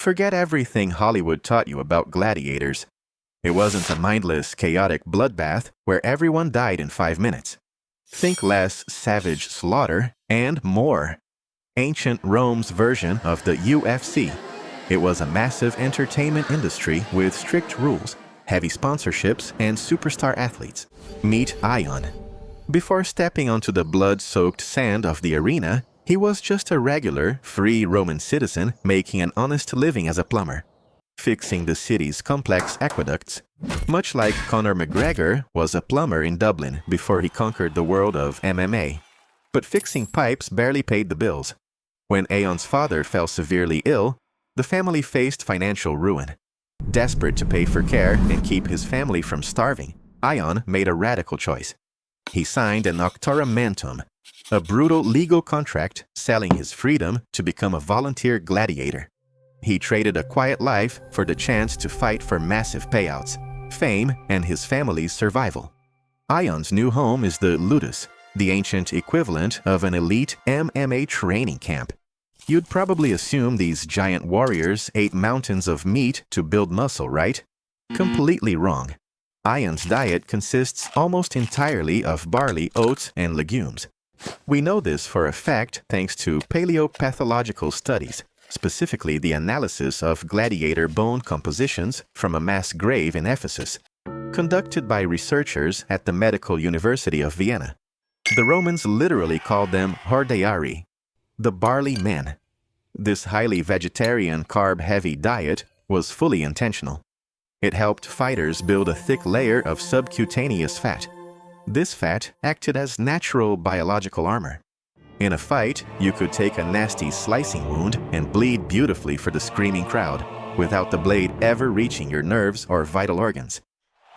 Forget everything Hollywood taught you about gladiators. It wasn't a mindless, chaotic bloodbath where everyone died in 5 minutes. Think less savage slaughter and more. Ancient Rome's version of the UFC. It was a massive entertainment industry with strict rules, heavy sponsorships, and superstar athletes. Meet Aion. Before stepping onto the blood-soaked sand of the arena, he was just a regular, free Roman citizen making an honest living as a plumber, fixing the city's complex aqueducts, much like Conor McGregor was a plumber in Dublin before he conquered the world of MMA. But fixing pipes barely paid the bills. When Aion's father fell severely ill, the family faced financial ruin. Desperate to pay for care and keep his family from starving, Aion made a radical choice. He signed an auctoramentum, a brutal legal contract selling his freedom to become a volunteer gladiator. He traded a quiet life for the chance to fight for massive payouts, fame, and his family's survival. Aion's new home is the Ludus, the ancient equivalent of an elite MMA training camp. You'd probably assume these giant warriors ate mountains of meat to build muscle, right? Completely wrong. Aion's diet consists almost entirely of barley, oats, and legumes. We know this for a fact thanks to paleopathological studies, specifically the analysis of gladiator bone compositions from a mass grave in Ephesus, conducted by researchers at the Medical University of Vienna. The Romans literally called them Retiarius, the barley men. This highly vegetarian, carb-heavy diet was fully intentional. It helped fighters build a thick layer of subcutaneous fat. This fat acted as natural biological armor. In a fight, you could take a nasty slicing wound and bleed beautifully for the screaming crowd, without the blade ever reaching your nerves or vital organs.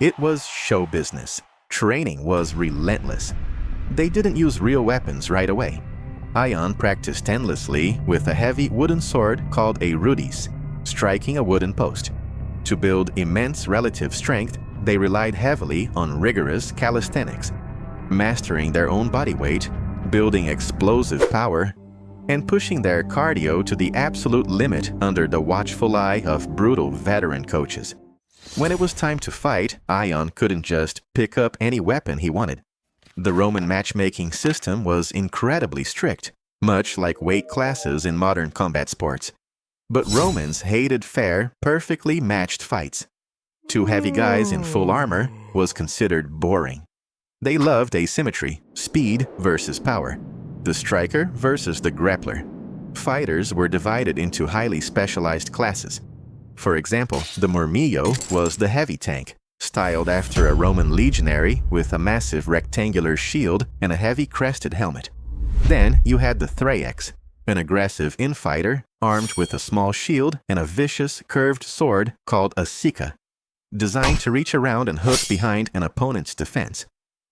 It was show business. Training was relentless. They didn't use real weapons right away. Aion practiced endlessly with a heavy wooden sword called a rudis, striking a wooden post. To build immense relative strength, they relied heavily on rigorous calisthenics, mastering their own body weight, building explosive power, and pushing their cardio to the absolute limit under the watchful eye of brutal veteran coaches. When it was time to fight, Aion couldn't just pick up any weapon he wanted. The Roman matchmaking system was incredibly strict, much like weight classes in modern combat sports. But Romans hated fair, perfectly matched fights. Two heavy guys in full armor was considered boring. They loved asymmetry, speed versus power, the striker versus the grappler. Fighters were divided into highly specialized classes. For example, the Murmillo was the heavy tank, styled after a Roman legionary with a massive rectangular shield and a heavy crested helmet. Then you had the Thraex, an aggressive infighter armed with a small shield and a vicious curved sword called a Sika, designed to reach around and hook behind an opponent's defense.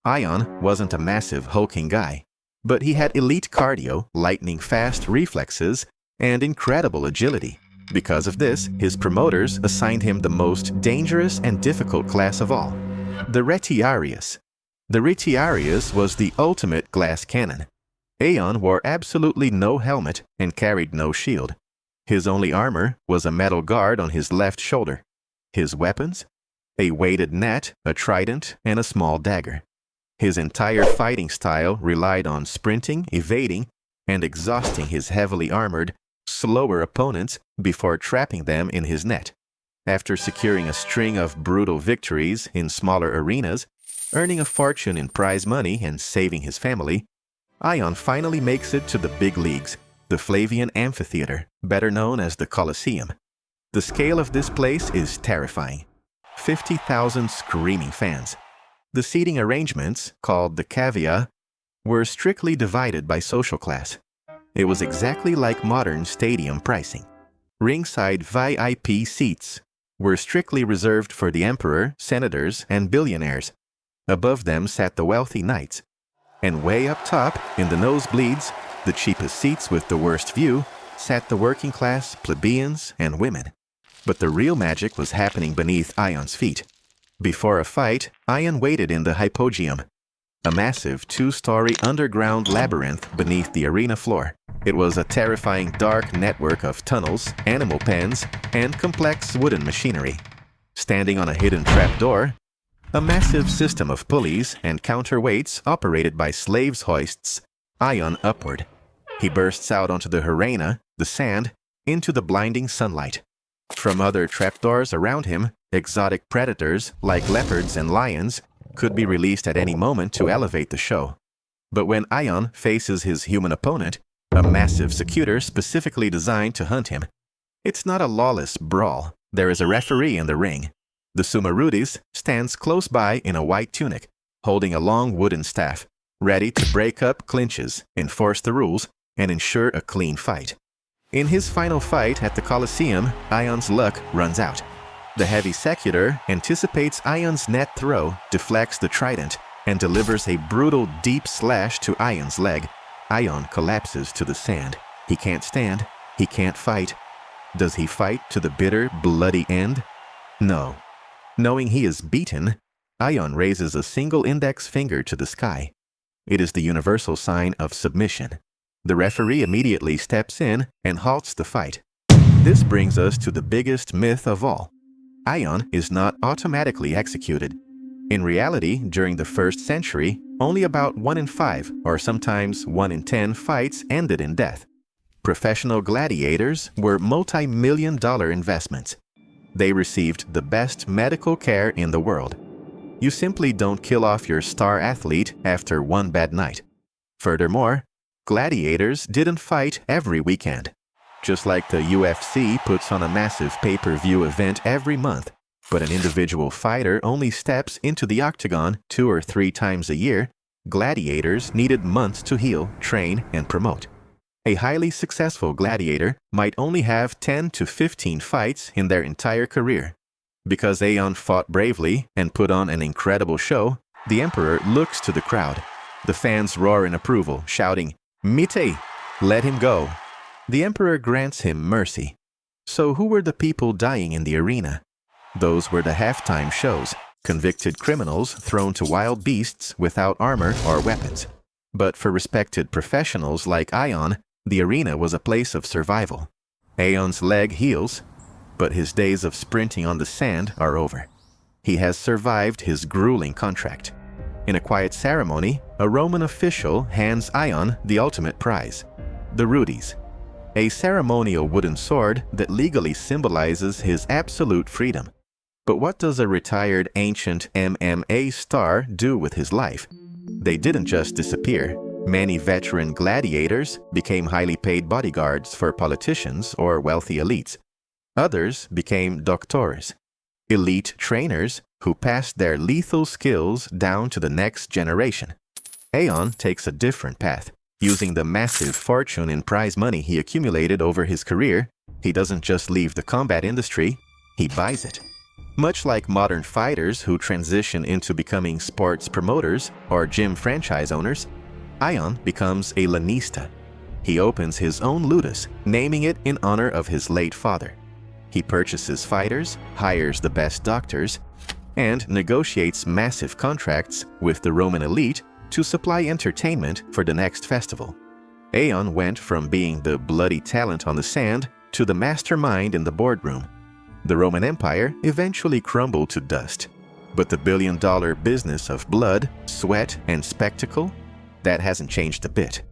Aion wasn't a massive hulking guy, but he had elite cardio, lightning-fast reflexes, and incredible agility. Because of this, his promoters assigned him the most dangerous and difficult class of all, the Retiarius. The Retiarius was the ultimate glass cannon. Aion wore absolutely no helmet and carried no shield. His only armor was a metal guard on his left shoulder. His weapons? A weighted net, a trident, and a small dagger. His entire fighting style relied on sprinting, evading, and exhausting his heavily armored, slower opponents before trapping them in his net. After securing a string of brutal victories in smaller arenas, earning a fortune in prize money and saving his family, Aion finally makes it to the big leagues, the Flavian Amphitheater, better known as the Colosseum. The scale of this place is terrifying. 50,000 screaming fans. The seating arrangements, called the cavea, were strictly divided by social class. It was exactly like modern stadium pricing. Ringside VIP seats were strictly reserved for the emperor, senators, and billionaires. Above them sat the wealthy knights. And way up top, in the nosebleeds, the cheapest seats with the worst view, sat the working class, plebeians, and women. But the real magic was happening beneath Aion's feet. Before a fight, Aion waited in the Hypogeum, a massive 2-story underground labyrinth beneath the arena floor. It was a terrifying dark network of tunnels, animal pens, and complex wooden machinery. Standing on a hidden trapdoor, a massive system of pulleys and counterweights operated by slaves hoists Aion upward. He bursts out onto the arena, the sand, into the blinding sunlight. From other trapdoors around him, exotic predators like leopards and lions could be released at any moment to elevate the show. But when Aion faces his human opponent, a massive Secutor specifically designed to hunt him, it's not a lawless brawl. There is a referee in the ring. The Sumerudis stands close by in a white tunic, holding a long wooden staff, ready to break up clinches, enforce the rules, and ensure a clean fight. In his final fight at the Colosseum, Aion's luck runs out. The heavy Secutor anticipates Aion's net throw, deflects the trident, and delivers a brutal deep slash to Aion's leg. Aion collapses to the sand. He can't stand. He can't fight. Does he fight to the bitter, bloody end? No. Knowing he is beaten, Aion raises a single index finger to the sky. It is the universal sign of submission. The referee immediately steps in and halts the fight. This brings us to the biggest myth of all. Aion is not automatically executed. In reality, during the 1st century, only about 1 in 5, or sometimes 1 in 10 fights ended in death. Professional gladiators were multi-million-dollar investments. They received the best medical care in the world. You simply don't kill off your star athlete after one bad night. Furthermore, gladiators didn't fight every weekend. Just like the UFC puts on a massive pay-per-view event every month, but an individual fighter only steps into the octagon 2 or 3 times a year, gladiators needed months to heal, train, and promote. A highly successful gladiator might only have 10 to 15 fights in their entire career. Because Aion fought bravely and put on an incredible show, the emperor looks to the crowd. The fans roar in approval, shouting, "Mite! Let him go!" The emperor grants him mercy. So who were the people dying in the arena? Those were the halftime shows, convicted criminals thrown to wild beasts without armor or weapons. But for respected professionals like Aion, the arena was a place of survival. Aion's leg heals, but his days of sprinting on the sand are over. He has survived his grueling contract. In a quiet ceremony, a Roman official hands Aion the ultimate prize, the Rudis, a ceremonial wooden sword that legally symbolizes his absolute freedom. But what does a retired ancient MMA star do with his life? They didn't just disappear. Many veteran gladiators became highly paid bodyguards for politicians or wealthy elites. Others became doctors, elite trainers who passed their lethal skills down to the next generation. Aion takes a different path. Using the massive fortune in prize money he accumulated over his career, he doesn't just leave the combat industry, he buys it. Much like modern fighters who transition into becoming sports promoters or gym franchise owners, Aion becomes a lanista. He opens his own Ludus, naming it in honor of his late father. He purchases fighters, hires the best doctors, and negotiates massive contracts with the Roman elite to supply entertainment for the next festival. Aion went from being the bloody talent on the sand to the mastermind in the boardroom. The Roman Empire eventually crumbled to dust, but the billion-dollar business of blood, sweat, and spectacle, that hasn't changed a bit.